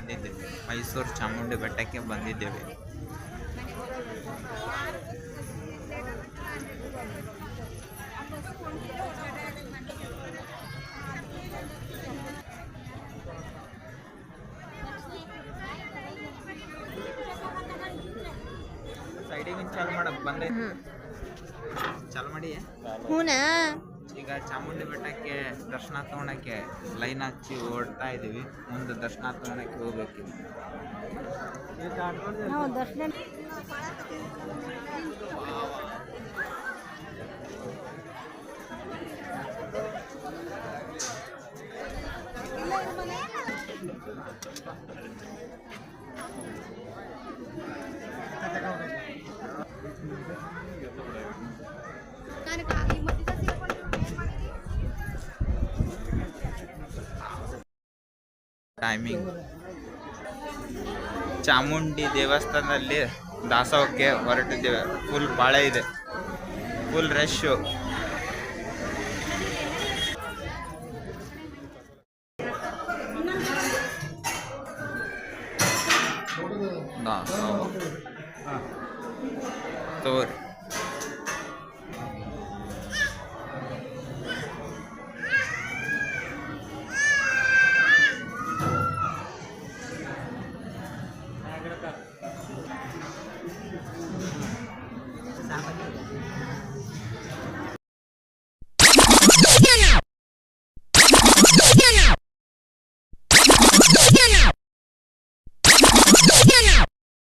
ಬಂದಿದ್ದೇವೆ, ಮೈಸೂರು ಚಾಮುಂಡಿ ಬೆಟ್ಟಕ್ಕೆ ಬಂದಿದ್ದೇವೆ. ಸೈಡಿಗೆ ಚಾಲು ಮಾಡಕ್ ಬಂದೆ, ಚಾಲು ಮಾಡಿ. ಹೂನಾ ಈಗ ಚಾಮುಂಡಿ ಬೆಟ್ಟಕ್ಕೆ ದರ್ಶನ ತಗೊಳಕ್ಕೆ ಲೈನ್ ಹಚ್ಚಿ ಓಡ್ತಾ ಇದೀವಿ. ಮುಂದೆ ದರ್ಶನ ತಗೊಳಕ್ಕೆ ಹೋಗ್ಬೇಕು. ನಾವು ದರ್ಶನ ಟೈಮಿಂಗ್ ಚಾಮುಂಡಿ ದೇವಸ್ಥಾನದಲ್ಲಿ ದಾಸೋಹಕ್ಕೆ ಹೊರಟಿದ್ದೇವೆ. ಫುಲ್ ಪಾಳೆ ಇದೆ, ಫುಲ್ ರಶ್ಶು. ದಾಸೋಹ ತೋರಿ